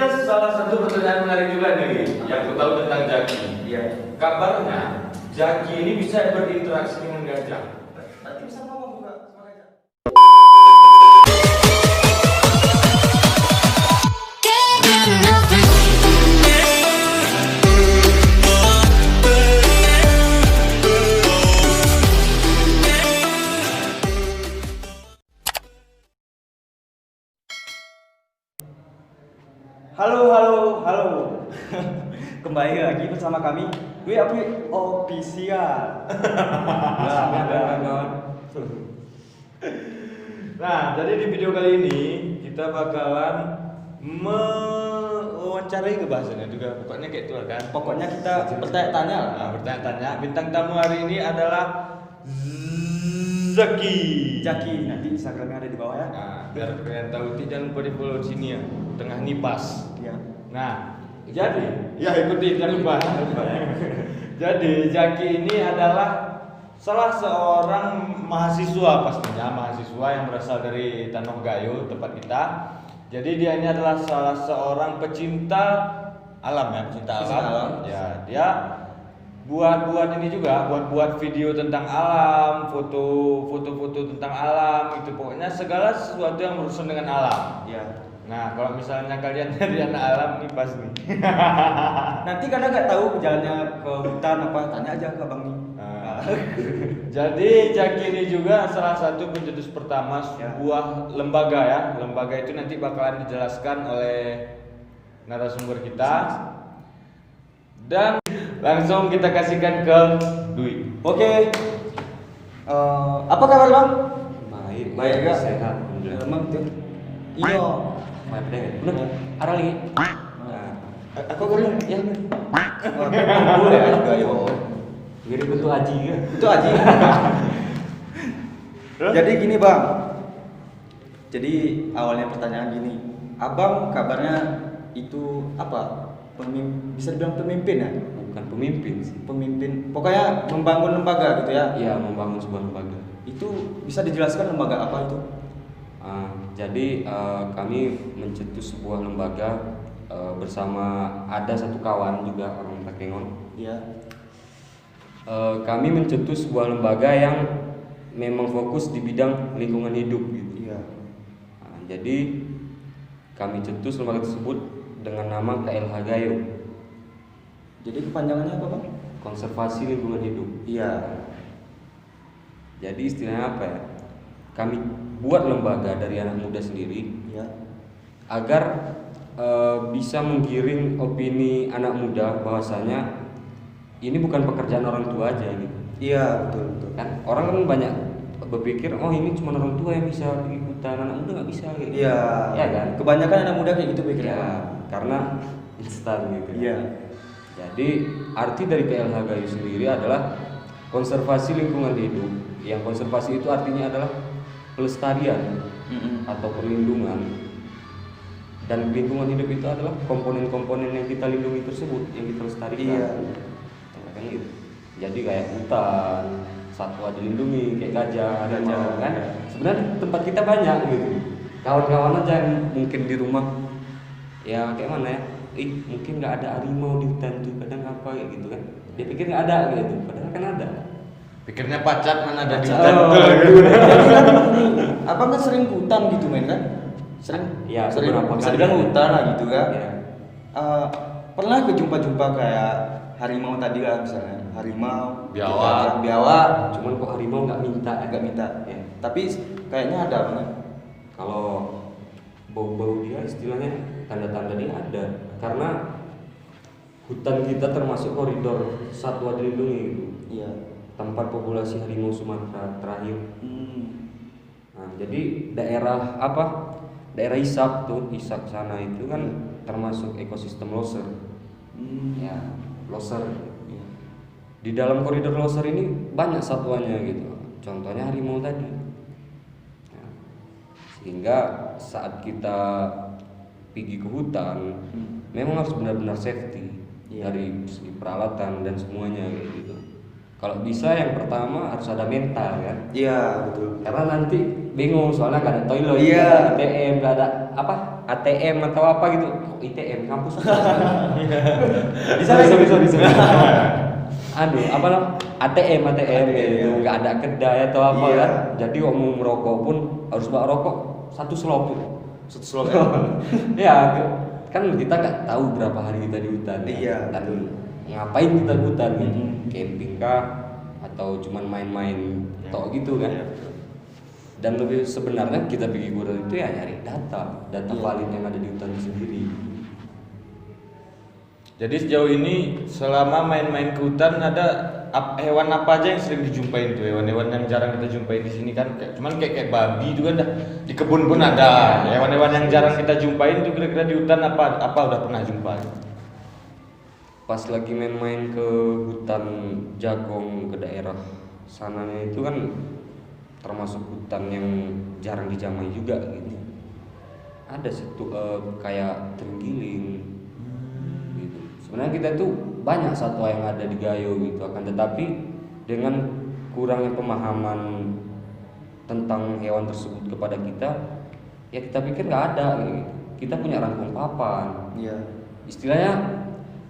ada salah satu pertanyaan menarik juga nih yang aku tahu tentang Jaki. Iya. Kabarnya Jaki ini bisa berinteraksi dengan gajah. Nanti bisa ngomong juga sama gajah. Halo. Kembali lagi bersama kami Dwi Api Official. Nah, jadi di video kali ini kita bakalan mewawancarai bahasanya juga. Pokoknya kayak itu kan. Pokoknya kita bertanya-tanya lah. Nah, bertanya-tanya. Bintang tamu hari ini adalah Zaki. Jaki, nanti Instagramnya ada di bawah ya. Nah, biar kalian tahu, jangan lupa di follow di sini ya, tengah nipas. Iya. Nah, jadi ya ikuti jangan lupa. Jadi Jaki ini adalah salah seorang mahasiswa, pastinya mahasiswa yang berasal dari Tanah Gayo, tempat kita. Jadi dia ini adalah salah seorang pecinta alam ya, pecinta alam. Ya, dia buat ini juga, buat video tentang alam, foto-foto tentang alam, itu pokoknya segala sesuatu yang berurusan dengan alam. Iya. Nah, kalau misalnya kalian dari anak alam nih pas nih. Nanti kadang nggak tahu jalannya ke hutan apa, tanya aja ke abang nih. Jadi Jaki ini juga salah satu pencetus pertama sebuah lembaga ya. Lembaga itu nanti bakalan dijelaskan oleh narasumber kita. Dan langsung kita kasihkan ke Dwi. Oke. Apa kabar bang? Baik ya. sehat. Emang tuh. Iya. Baik deh. Bener. Ada lagi. Aku kurang ya. Boleh juga yo. Mirip bentuk Aji ya. Itu Aji. Jadi gini bang. Jadi awalnya pertanyaan gini. Abang kabarnya itu apa? Bisa dibilang pemimpin ya? Bukan pemimpin sih. Pemimpin. Pokoknya membangun lembaga gitu ya? Iya, membangun sebuah lembaga. Itu bisa dijelaskan lembaga apa itu? Jadi kami mencetus sebuah lembaga bersama ada satu kawan juga orang Takengon. Iya. Kami mencetus sebuah lembaga yang memang fokus di bidang lingkungan hidup gitu. Iya. Jadi kami cetus lembaga tersebut dengan nama KLH Gayo. Jadi kepanjangannya apa bang? Konservasi lingkungan hidup. Iya. Jadi istilahnya apa ya? Kami buat lembaga dari anak muda sendiri, Iya. agar bisa menggiring opini anak muda bahwasanya ini bukan pekerjaan orang tua aja gitu. Iya betul. Kan orang kan banyak berpikir oh ini cuma orang tua yang bisa ikutan, anak muda nggak bisa gitu. Iya. Ya kan? Kebanyakan anak muda kayak gitu pikirnya. Ya, karena instan gitu. Iya. Jadi arti dari KLH Gayo sendiri adalah konservasi lingkungan hidup. Yang konservasi itu artinya adalah pelestarian atau perlindungan. Dan lingkungan hidup itu adalah komponen-komponen yang kita lindungi tersebut, yang kita lestarikan. Iya. Kan gitu. Jadi kayak hutan, satwa dilindungi, kayak gajah, harimau kan. Sebenarnya tempat kita banyak gitu. Kawan-kawan aja yang mungkin di rumah ya kayak mana ya? Mungkin nggak ada harimau di hutan tuh, kadang apa kayak gitu kan. Dia pikir nggak ada gitu, padahal kan ada. Pikirnya pacat mana ada di Oh, hutan. jadi kan abang kan sering ke hutan gitu men kan? Ya, sering beberapa bisa kali. dibilang hutan lah gitu kan? Ya. Pernah kejumpa kayak harimau tadi lah misalnya, harimau, Biawak. biawak, Cuman kok harimau nggak minta, agak minta. Ya. Tapi kayaknya ada kan? Kalau bau-bau dia istilahnya tanda-tanda dia ada, karena hutan kita termasuk koridor satwa dilindungi gitu. Iya. Tempat populasi harimau Sumatera terakhir. Nah, jadi daerah apa? Daerah Isak tuh, Isak sana itu kan termasuk ekosistem loser. Ya, loser. Iya. Di dalam koridor loser ini banyak satwanya gitu. Contohnya harimau tadi. Nah, sehingga saat kita pergi ke hutan, memang harus benar-benar safety dari segi peralatan dan semuanya gitu. Kalau bisa yang pertama harus ada mental kan. Iya betul. Karena nanti bingung soalnya nggak ada toilet, Iya. nggak ada ATM, nggak ada apa ATM atau apa gitu. Kok ITM kampus? Bisa. Aduh, apa lah? ATM gitu, nggak ada kedai atau apa kan. Jadi kalau mau merokok pun harus bawa rokok satu slop. Ya, kan kita nggak tahu berapa hari kita di hutan. Iya. Dan ngapain kita di hutan gitu? Camping kah? Atau cuman main-main tok gitu kan? Dan lebih sebenarnya kita pergi kurir itu ya nyari data valid yang ada di hutan itu sendiri. Jadi sejauh ini selama main-main ke hutan ada hewan apa aja yang sering dijumpain tuh, hewan-hewan yang jarang kita jumpain di sini kan, kayak babi itu kan dah. Di kebun pun ada. Hewan-hewan yang jarang kita jumpain tuh kira-kira di hutan apa udah pernah jumpa? Pas lagi main-main ke hutan Jagong ke daerah sananya itu kan termasuk hutan yang jarang dijamai juga gitu. Ada situ kayak terenggiling gitu. Sebenarnya kita tuh banyak satwa yang ada di Gayo gitu, akan tetapi dengan kurangnya pemahaman tentang hewan tersebut kepada kita, ya kita pikir nggak ada gitu. Kita punya rangkong papan. Iya. Istilahnya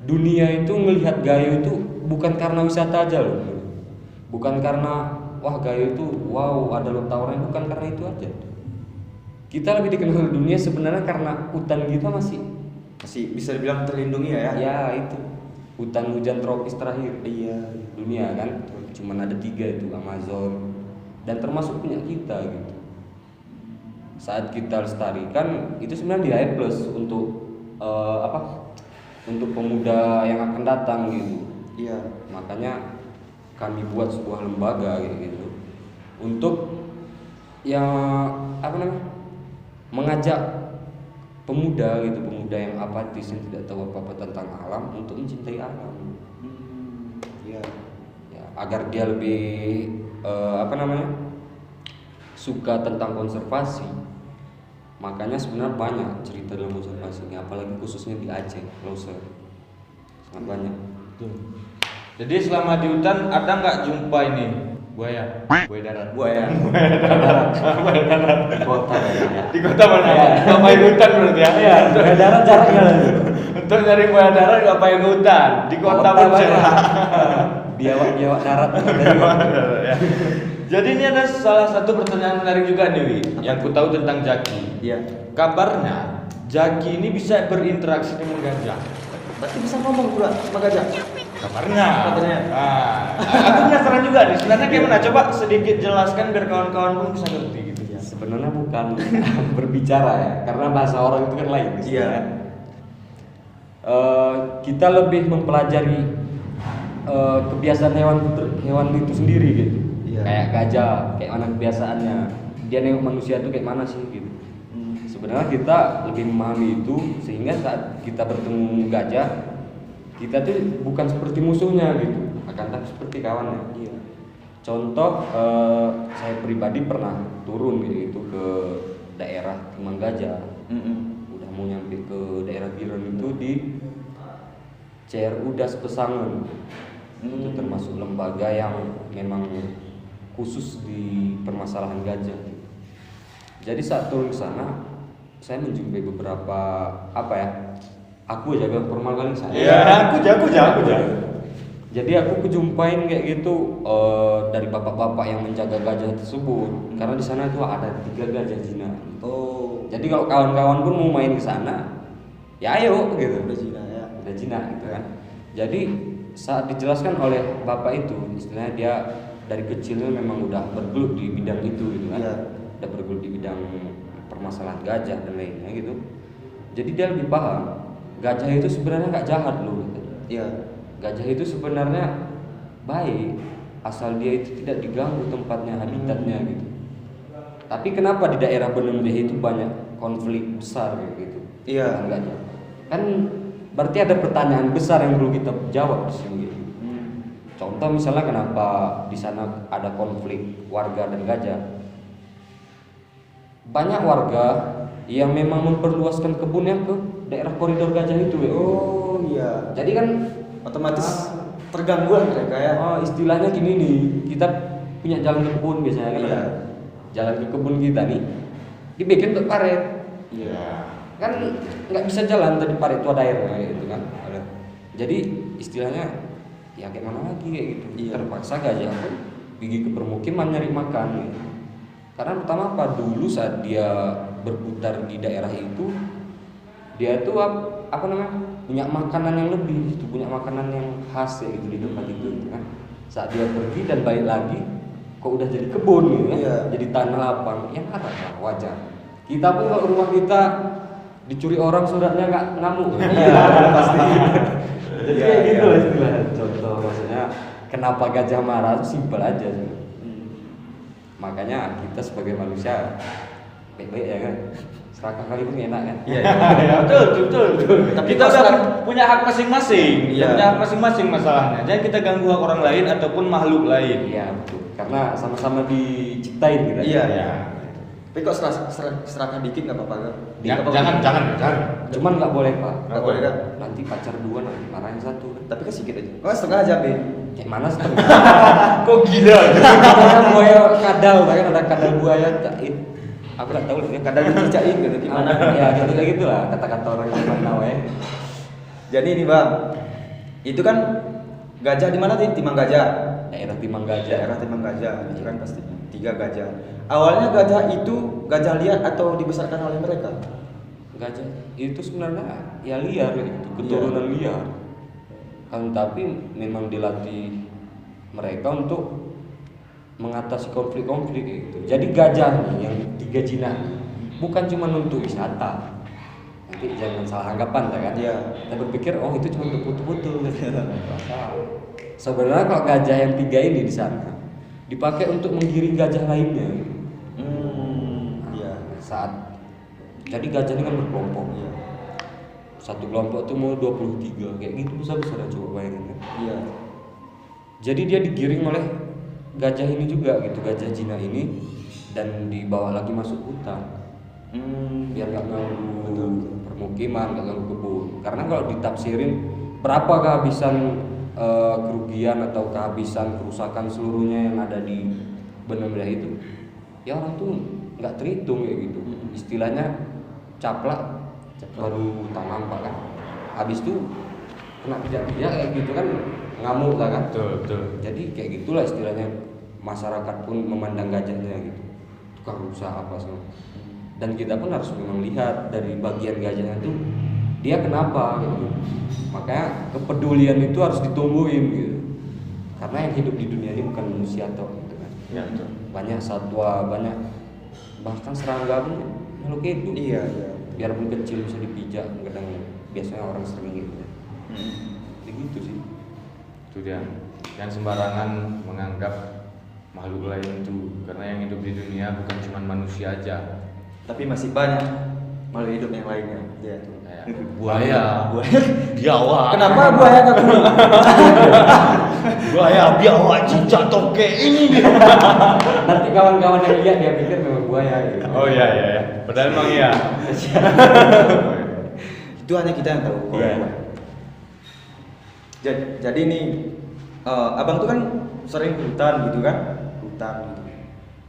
dunia itu melihat Gayo itu bukan karena wisata aja loh. Bukan karena wah Gayo itu wow ada laut tawar, bukan karena itu aja. Kita lebih dikenal dunia sebenarnya karena hutan kita masih bisa dibilang terlindungi ya. Ya itu hutan hujan tropis terakhir dunia kan, cuman ada 3 itu, Amazon dan termasuk punya kita gitu. Saat kita lestarikan itu sebenarnya nilai plus untuk untuk pemuda yang akan datang gitu. Iya. Makanya kami buat sebuah lembaga gitu untuk yang mengajak pemuda yang apatis yang tidak tahu apa-apa tentang alam untuk mencintai alam. Ya, agar dia lebih suka tentang konservasi. Makanya sebenarnya banyak cerita dalam konservasi ini, apalagi khususnya di Aceh, Loser. Sangat banyak. Jadi selama di hutan ada nggak jumpa ini buaya darat? Buaya darat. Di kota mana? Ngapain hutan berarti ya? Iya, buaya darat jaraknya lagi. Untuk nyari buaya darat ngapain hutan? Di kota mana? Biawak darat. Ya. Jadi ini ada salah satu pertanyaan menarik juga nih, Wi, yang ku tahu tentang Jaki. Iya. Kabarnya Jaki ini bisa berinteraksi dengan gajah. Berarti bisa ngomong pula sama gajah. Kabarnya. Katanya. Aku penasaran juga nih. Sebenarnya gimana? Coba sedikit jelaskan biar kawan-kawan pun bisa ngerti gitu ya. Sebenarnya bukan berbicara ya, karena bahasa orang itu kan lain. Iya. Kita lebih mempelajari kebiasaan hewan itu sendiri gitu. Iya. Kayak gajah, kayak mana kebiasaannya. Dia nengok manusia itu kayak mana sih gitu. Sebenarnya kita lebih memahami itu sehingga saat kita bertemu gajah, kita tuh bukan seperti musuhnya gitu, akan tapi seperti kawannya. Iya. Contoh, saya pribadi pernah turun gitu ke daerah Timang Gajah. Udah mau nyampe ke daerah Biren itu di CRU Das Pesangen. Itu termasuk lembaga yang memang khusus di permasalahan gajah. Jadi saat turun ke sana, saya menjumpai beberapa aku jaga formal kali saya. Iya, aku jago. Jadi aku kejumpain kayak gitu dari bapak-bapak yang menjaga gajah tersebut. Karena di sana itu ada 3 gajah Cina. Oh. Jadi kalau kawan-kawan pun mau main ke sana, ya ayo gitu. Udah Cina ya. Udah Cina gitu kan. Jadi saat dijelaskan oleh bapak itu, istilahnya dia dari kecilnya memang udah bergelut di bidang itu gitu kan. Iya. Udah bergelut di bidang permasalahan gajah dan lainnya gitu. Jadi dia lebih paham gajah itu sebenarnya nggak jahat loh gitu. Iya. Gajah itu sebenarnya baik asal dia itu tidak diganggu tempatnya, habitatnya gitu. Tapi kenapa di daerah Benemdeh itu banyak konflik besar gitu? Iya. Dengan gajah. Kan berarti ada pertanyaan besar yang perlu kita jawab di sini. Gitu. Contoh misalnya kenapa di sana ada konflik warga dan gajah? Banyak warga yang memang memperluaskan kebunnya ke daerah koridor gajah itu. Oh iya. Jadi kan Otomatis terganggu lah mereka ya. istilahnya gini nih, kita punya jalan ke kebun biasanya kan. Iya. Jalan ke kebun kita nih dibikin untuk karet. Iya. kan nggak bisa jalan tadi parit itu ada airnya gitu kan. Jadi istilahnya ya kayak mana lagi kayak gitu. Iya. Terpaksa gajah pun pergi ke permukiman nyari makan gitu. Karena pertama apa, dulu saat dia berputar di daerah itu dia tuh apa namanya, punya makanan yang lebih, itu punya makanan yang khas ya gitu di tempat itu gitu kan. Saat dia pergi dan balik lagi kok udah jadi kebun gitu kan. Iya. Jadi tanah lapang, yang ada lah, wajar. Kita pun kalau rumah kita dicuri orang suratnya nggak ngamuk. Iya pasti. Jadi kayak gitu lah istilahnya. Contoh maksudnya kenapa gajah marah itu simpel aja sih. Makanya kita sebagai manusia baik-baik ya kan. Serakah kali pun enak kan. Iya. Betul. Tapi Kita kalau udah punya hak masing-masing. Iya. Punya hak masing-masing masalahnya. Jangan kita ganggu hak orang lain ataupun makhluk lain. Iya betul. Karena sama-sama diciptain kita. Iya. Ya. Tapi kok serakah dikit nggak apa-apa kan? Jangan. Cuman nggak boleh pak. Nggak boleh kan? Nanti pacar dua nanti marahin satu kan. Tapi kan sedikit aja. Oh setengah aja Be. Kayak mana setengah? Kok gila? Karena buaya kadal, kan ada kadal buaya cain. Aku nggak tahu ya Kadang dicicain gitu gimana? Ya gitu kayak gitulah kata-kata orang yang mana ya. Jadi ini Bang, itu kan gajah di mana sih? Timang Gajah. Daerah Timang Gajah. Daerah Timang Gajah, itu kan pasti 3 gajah. Awalnya gajah itu gajah liar atau dibesarkan oleh mereka? Gajah itu sebenarnya ya liar gitu, keturunan liar. Kan tapi memang dilatih mereka untuk mengatasi konflik-konflik gitu. Jadi gajah nih yang 3 jinak bukan cuma untuk wisata. Nanti jangan salah anggapan kan. Iya. Kita berpikir oh itu cuma untuk foto-foto. Sebenarnya kalau gajah yang 3 ini di sana dipakai untuk menggiring gajah lainnya. Iya. Saat jadi gajah ini kan berkelompok. Iya. Satu kelompok tuh mau 23 kayak gitu besar-besar, coba bayangin kan. Iya. Jadi dia digiring oleh gajah ini juga gitu, gajah Cina ini, dan dibawa lagi masuk hutan biar nggak ganggu permukiman, nggak ganggu kebun. Karena kalau ditafsirin berapa kehabisan kerugian atau kehabisan kerusakan seluruhnya yang ada di benda-benda itu, ya orang tuh nggak terhitung kayak gitu. Istilahnya caplak baru tak nampak kan. Habis itu kena pijak-pijak kayak gitu kan, ngamuk lah kan. Betul. Jadi kayak gitulah istilahnya, masyarakat pun memandang gajahnya gitu, tukang rusak apa semua. Dan kita pun harus memang lihat dari bagian gajahnya tuh dia kenapa gitu. Makanya kepedulian itu harus ditumbuhin gitu. Karena yang hidup di dunia ini bukan manusia toh gitu kan. Ya, betul. Banyak satwa, banyak bahkan serangga pun makhluk hidup. Iya. Biarpun kecil bisa dipijak, kadang biasanya orang sering gitu. Begitu sih. Itu dia. Jangan sembarangan menganggap makhluk lain itu, karena yang hidup di dunia bukan cuma manusia aja. Tapi masih banyak makhluk hidup yang lainnya. Iya. Kayak buaya, Buaya. biawak. Kenapa buaya nggak kuning? Buaya, biawak, cicak, tokek ini. Nanti kawan-kawan yang lihat dia pikir memang buaya gitu. Oh iya. Padahal emang iya. Itu hanya kita yang tahu. Iya. Jadi nih, abang tuh kan sering ke hutan gitu kan? Hutan gitu.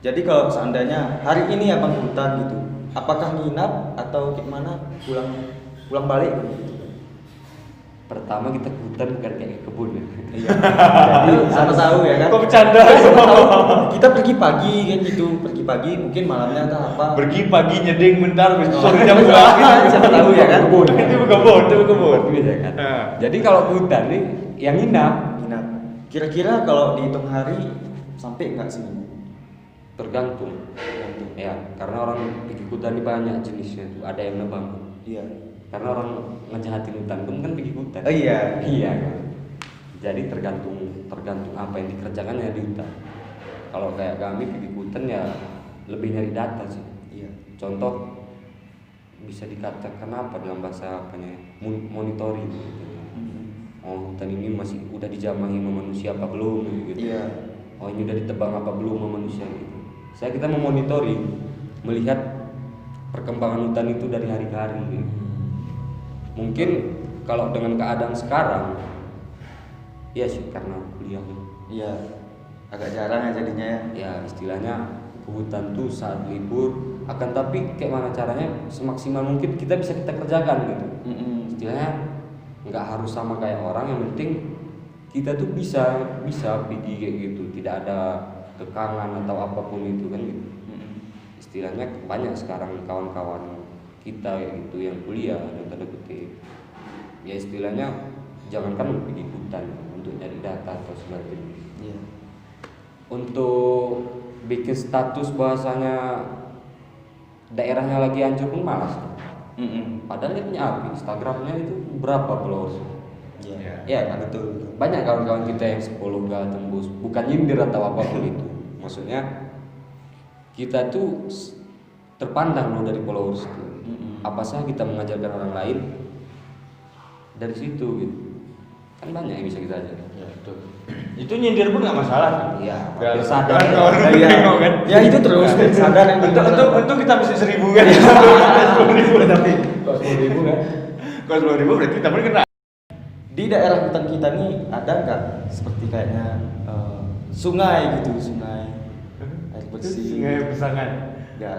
Jadi kalau seandainya hari ini abang ke hutan gitu, apakah nginap atau gimana? Pulang balik gitu. Pertama kita ke hutan bukan kayak ke kebun ya. Iya. Jadi sama tahu ya kan? Kok bercanda? Sama tahu. Kita pergi pagi kan gitu, pergi pagi mungkin malamnya atau apa? Pergi pagi nyeding bentar, besok sore jam Kita siapa tahu ya kan? Itu kebun. Gitu ya kan. Nah. Jadi kalau ke hutan nih yang nginap Nginap. Kira-kira kalau dihitung hari sampai nggak sih? tergantung. Ya, karena orang pergi ke hutan ini banyak jenisnya tuh. Ada yang nebang. Iya. Karena orang ngejahatin hutan pun kan pergi ke hutan. Oh iya. Iya kan. Jadi tergantung apa yang dikerjakannya di hutan. Kalau kayak kami pergi ke hutan ya lebih nyari data sih. Iya. Contoh bisa dikatakan apa dalam bahasa apanya? Monitoring gitu. Oh, hutan ini masih udah dijamah sama manusia apa belum gitu. Iya. Oh, ini udah ditebang apa belum sama manusia gitu. Kita memonitoring, melihat perkembangan hutan itu dari hari ke hari gitu. Mungkin kalau dengan keadaan sekarang ya sih karena kuliah gitu. Iya. Agak jarang ya jadinya ya. Ya istilahnya ke hutan tuh saat libur Akan tapi kayak mana caranya semaksimal mungkin kita bisa kita kerjakan gitu. Istilahnya nggak harus sama kayak orang, yang penting kita tuh bisa pergi kayak gitu, tidak ada kekangan atau apapun itu kan gitu. Istilahnya banyak sekarang kawan-kawan kita kayak gitu yang kuliah dan tanda kutip ya, istilahnya jangankan pergi hutan untuk nyari data atau segala jenis. Untuk bikin status bahasanya daerahnya lagi hancur pun malas. Padahal dia punya apa? Instagramnya itu berapa followers? Ya kan, betul. Banyak kawan-kawan kita yang 10 gak tembus, bukan nyindir atau apapun itu. Maksudnya kita tuh terpandang loh dari followers itu. Apa sah kita mengajarkan orang lain dari situ gitu. Kan banyak yang bisa kita ajarkan. Ya, betul. Itu nyindir pun nggak masalah. Iya, Gak sadar. kan? Ya itu terus sadar yang Untuk kita bisa 1.000 kan. 10.000 tapi Kalau 10.000 kan. Kalau 10.000 berarti kita pun kena. di daerah hutan kita nih ada nggak seperti kayaknya sungai gitu, sungai air bersih? Sungai Pesangan. Nggak.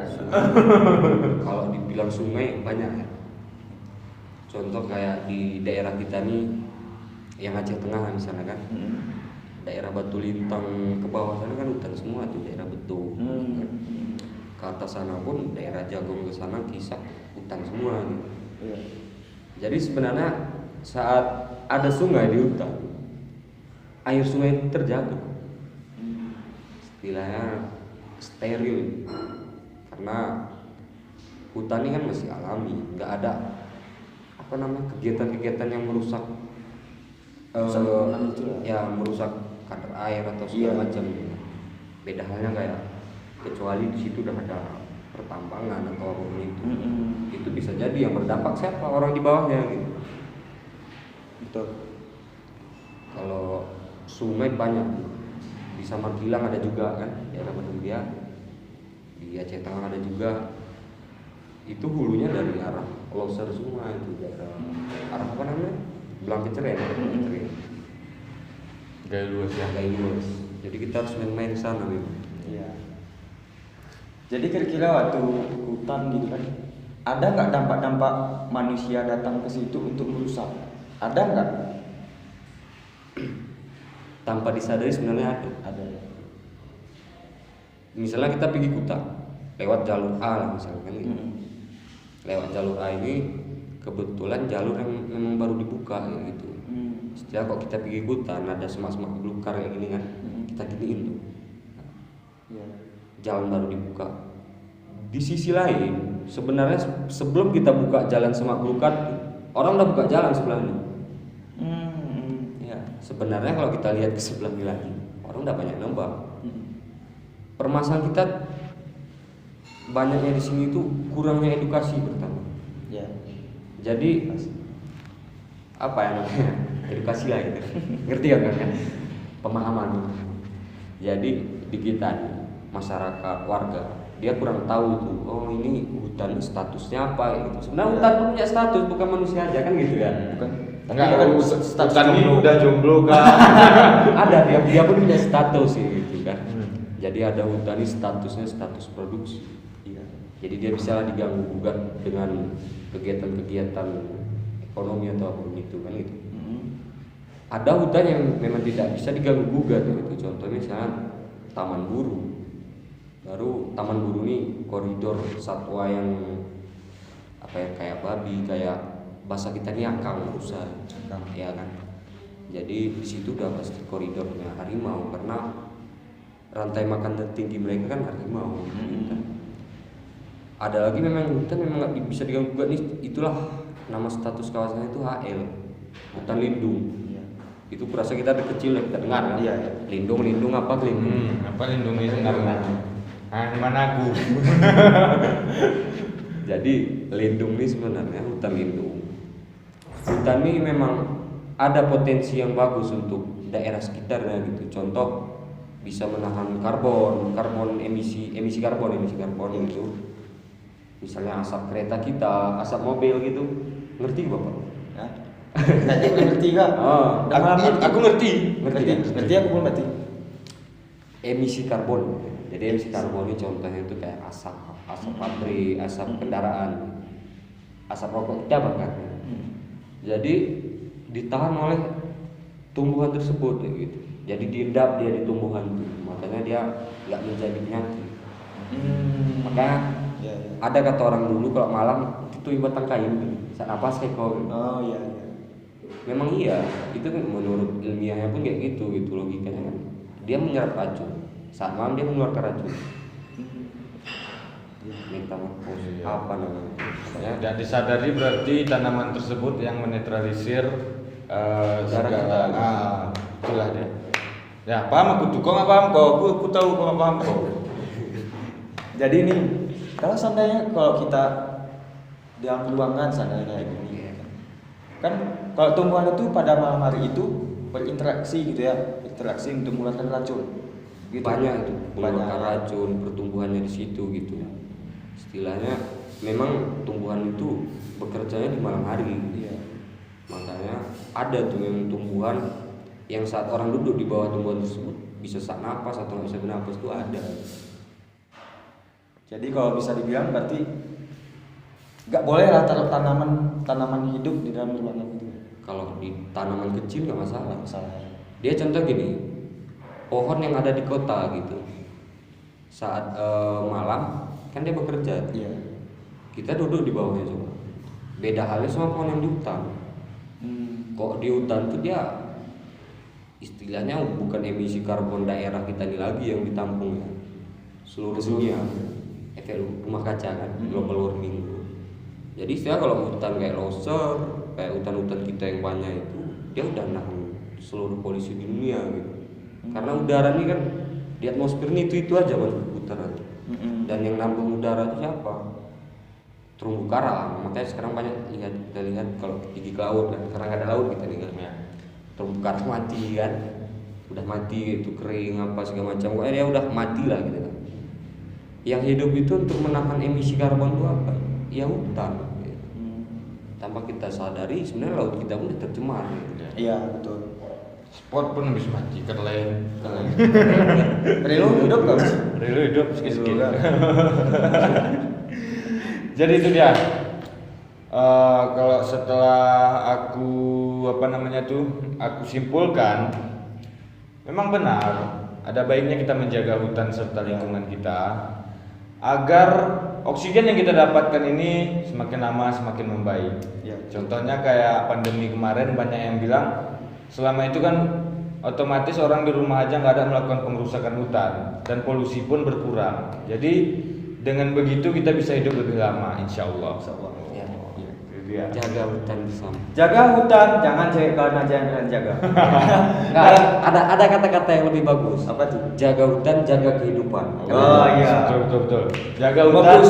Kalau dibilang sungai banyak ya. Contoh kayak di daerah kita nih yang Aceh Tengah misalnya kan. Daerah Batu Lintang ke bawah sana kan hutan semua tuh, daerah Betung. Ke atas sana pun daerah Jagong ke sana Kisak hutan semua gitu. Jadi sebenarnya saat ada sungai di hutan, air sungai itu terjaga. Istilahnya steril. Karena hutan ini kan masih alami, nggak ada apa namanya kegiatan-kegiatan yang merusak merusak kadar air atau segala macam. Beda halnya kayak kecuali di situ udah ada pertambangan atau apapun itu bisa jadi yang berdampak siapa, orang di bawahnya gitu. Betul. Kalau sungai banyak di Samarkilang ada juga kan, daerah Badung-Biak, di Aceh Tengah ada juga. Itu hulunya dari arah Loser semua, itu daerah arah apa namanya, Blangkeceren, Gaya luas ya. Gaya luas. Jadi kita harus main-main ke sana gitu. Iya. Jadi kira-kira waktu hutan gitu kan, ada nggak dampak-dampak manusia datang ke situ untuk merusak? Ada nggak? Tanpa disadari sebenarnya ada. Ada. Misalnya kita pergi hutan lewat jalur A lah misalnya kan gitu. Lewat jalur A ini kebetulan jalur yang memang baru dibuka gitu. Setiap kok kita pergi hutan ada semak-semak belukar kayak gini kan, kita giniin tuh. Jalan baru dibuka. Di sisi lain sebenarnya sebelum kita buka jalan semak belukar, orang udah buka jalan sebelahnya. Ya, sebenarnya kalau kita lihat ke sebelah lagi, orang udah banyak nambah. Permasalahan kita banyaknya di sini itu kurangnya edukasi pertama. Ya. Jadi apa ya namanya, edukasi lah gitu. Ngerti ya kan? Pemahaman. Jadi di kita masyarakat warga dia kurang tahu tuh, oh ini hutan statusnya apa gitu. Sebenarnya hutan pun punya status, bukan manusia aja kan gitu ya. Bukan. Enggak, status hutan ini udah jomblo kan. Ada dia pun punya status sih gitu kan. Jadi ada hutan ini statusnya status produksi. Jadi dia bisa diganggu gugat dengan kegiatan-kegiatan ekonomi atau apapun itu kan gitu. Ada hutan yang memang tidak bisa diganggu gugat gitu. Contohnya misalnya Taman Buru. Baru Taman Buru ini koridor satwa yang apa ya, kayak babi, kayak bahasa kita ini akang rusa, ya kan. Jadi di situ udah pasti koridornya harimau karena rantai makan tertinggi mereka kan harimau. Gitu. Ada lagi memang hutan memang nggak bisa diganggu gugat nih, itulah nama status kawasannya itu HL, hutan lindung. Itu kurasa kita dari kecil ya kita dengar kan. Lindung apa lindung? Apa lindung itu karena mana aku. Jadi lindung ini sebenarnya hutan lindung. Hutan ini memang ada potensi yang bagus untuk daerah sekitarnya gitu. Contoh bisa menahan karbon emisi karbon itu. Misalnya asap kereta kita, asap mobil gitu. Ngerti Bapak? Tadi ngerti kan? Aku ngerti. Ngerti aku pun ngerti. Emisi karbon. Jadi emisi karbon ini contohnya itu kayak asap asap pabrik, asap kendaraan, asap rokok kita bahkan. Jadi ditahan oleh tumbuhan tersebut kayak gitu. Jadi diendap dia di tumbuhan itu, makanya dia nggak menjadi penyakit. Makanya Ya, ya. ada kata orang dulu kalau malam itu batang kayu, saat napas kayak kau. Oh iya, iya. Memang iya, itu kan menurut ilmiahnya pun kayak gitu logikanya kan. Dia menyerap racun, saat malam dia mengeluarkan racun. Metamorfosis Iya. apa namanya? Ya, dan disadari berarti tanaman tersebut yang menetralisir Darah kita. segala. Itulah dia. Ya, paham aku tuh. Kau nggak paham kau? Aku tahu kau nggak paham kau. Jadi nih, kalau seandainya kalau kita dalam ruangan seandainya kayak gini, kan kalau tumbuhan itu pada malam hari itu berinteraksi gitu ya, interaksi untuk mengeluarkan racun. Gitu. Banyak itu mengeluarkan Banyak. racun, pertumbuhannya di situ gitu. Istilahnya memang tumbuhan itu bekerjanya di malam hari. Iya. Makanya ada tuh yang tumbuhan yang saat orang duduk di bawah tumbuhan tersebut bisa sak napas atau nggak bisa bernapas itu ada. Jadi kalau bisa dibilang berarti nggak boleh lah taruh tanaman hidup di dalam ruangan itu. Kalau di tanaman kecil nggak masalah. Masalah. Dia contoh gini, pohon yang ada di kota gitu, saat malam kan dia bekerja. Iya. Kita duduk di bawahnya coba. Beda halnya sama pohon yang di hutan. Kok di hutan tuh dia istilahnya bukan emisi karbon daerah kita ini lagi yang ditampung ya. Seluruh dunia efek rumah kaca kan, global warming. Jadi istilah kalau hutan kayak loser, kayak hutan-hutan kita yang banyak itu, dia udah nahan seluruh polusi di dunia gitu. Karena udara ini kan di atmosfer ini itu aja kan putaran. Dan yang nampung udara itu siapa? Terumbu karang. Makanya sekarang banyak kita lihat kalau pergi ke laut kan, karena nggak ada laut kita nih kan. Ya. Terumbu karang mati kan, udah mati itu kering apa segala macam. Pokoknya dia udah mati lah gitu kan. Yang hidup itu untuk menahan emisi karbon itu apa? Ya hutan. Gitu. Tanpa kita sadari sebenarnya laut kita pun udah tercemar. Gitu. Iya betul. Sport pun habis mati, keren. Relu hidup nggak sih? Relu hidup sikit-sikit. Relu kan? Jadi itu dia. Kalau setelah aku aku simpulkan, memang benar ada baiknya kita menjaga hutan serta lingkungan kita agar oksigen yang kita dapatkan ini semakin lama semakin membaik. Ya. Contohnya kayak pandemi kemarin banyak yang bilang selama itu kan otomatis orang di rumah aja nggak ada melakukan pengerusakan hutan dan polusi pun berkurang. Jadi dengan begitu kita bisa hidup lebih lama, insya Allah. Ya. Itu dia. Jaga hutan bersama. Jaga hutan, jangan cewek kawan aja yang kalian jaga. Nggak, ada kata-kata yang lebih bagus. Apa tuh? Jaga hutan, jaga kehidupan. Oh iya. Betul. Jaga hutan,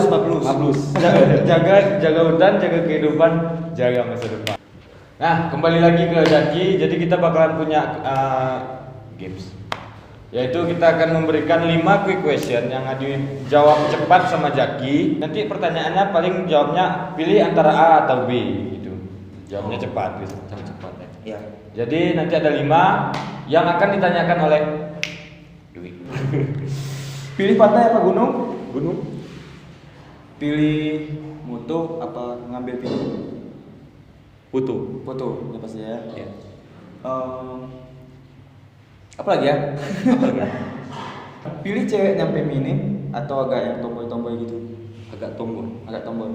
Mablus. jaga hutan, jaga kehidupan, jaga masa depan. Nah, kembali lagi ke Zaki. Jadi kita bakalan punya games. Yaitu kita akan memberikan 5 quick question yang dijawab cepat sama Zaki. Nanti pertanyaannya paling jawabnya pilih antara A atau B gitu. Jawabnya cepat gitu. Cepat ya. Iya. Jadi nanti ada 5 yang akan ditanyakan oleh Dwi. Pilih pantai apa gunung? Gunung. Pilih moto apa ngambil video? Foto. Foto, ya pasti ya. Ya. Apa lagi ya? Pilih cewek yang feminim atau agak yang tomboy-tomboy gitu? Agak tomboy. Agak tomboy.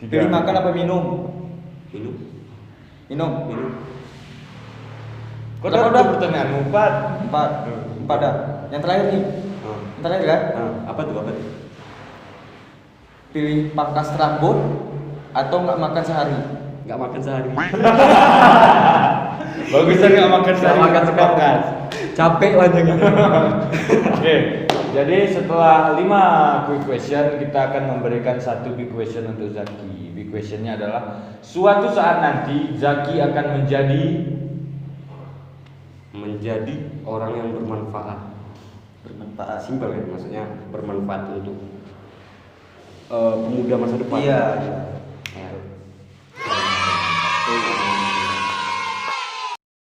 3. Pilih makan apa minum? Minum. Minum. Kok udah pertanyaanmu 4? Empat dah. Yang terakhir nih. Yang terakhir kan? Apa tuh? Pilih pangkas rambut atau nggak makan sehari? Nggak makan sehari. Bagusnya nggak makan sehari. Nggak makan sekali. Capek wajahnya. Oke, jadi setelah 5 quick question kita akan memberikan 1 big question untuk Zaki. Big questionnya adalah suatu saat nanti Zaki akan menjadi orang yang bermanfaat. Bermanfaat. Simpel ya, maksudnya bermanfaat untuk pemuda masa depan. Iya. Ya.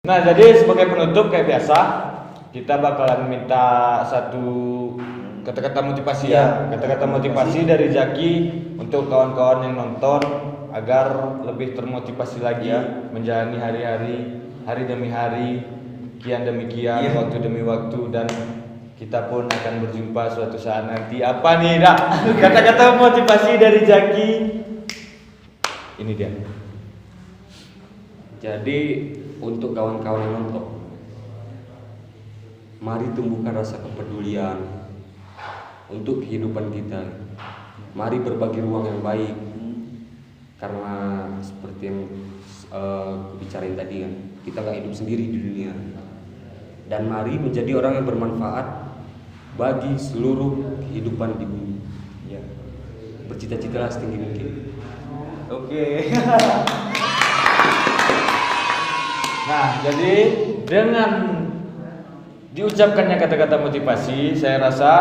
Nah, jadi sebagai penutup kayak biasa kita bakalan minta satu kata-kata motivasi Iya, ya. Kata-kata motivasi dari Zaki untuk kawan-kawan yang nonton agar lebih termotivasi lagi Iya. menjalani hari-hari, hari demi hari, kian demi kian, Iya. waktu demi waktu, dan kita pun akan berjumpa suatu saat nanti. Apa nih, Dak? Kata-kata motivasi dari Zaki. Ini dia. Jadi untuk kawan-kawan yang nonton, mari tumbuhkan rasa kepedulian untuk kehidupan kita. Mari berbagi ruang yang baik, karena seperti yang bicarain tadi kan, kita nggak hidup sendiri di dunia. Dan mari menjadi orang yang bermanfaat bagi seluruh kehidupan di bumi. Ya. Bercita-citalah setinggi mungkin. Oke. Nah, jadi dengan diucapkannya kata-kata motivasi, saya rasa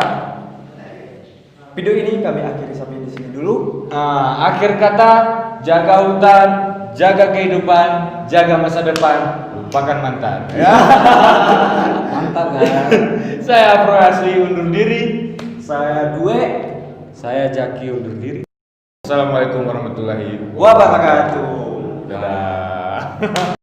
Video ini kami akhiri sampai di sini dulu. akhir kata, jaga hutan, jaga kehidupan, jaga masa depan, lupakan mantan. Ya. Mantap kan? Saya Afro Asli undur diri. Saya Due Saya Zaki undur diri. Assalamualaikum warahmatullahi wabarakatuh. wabarakatuh. Dadah.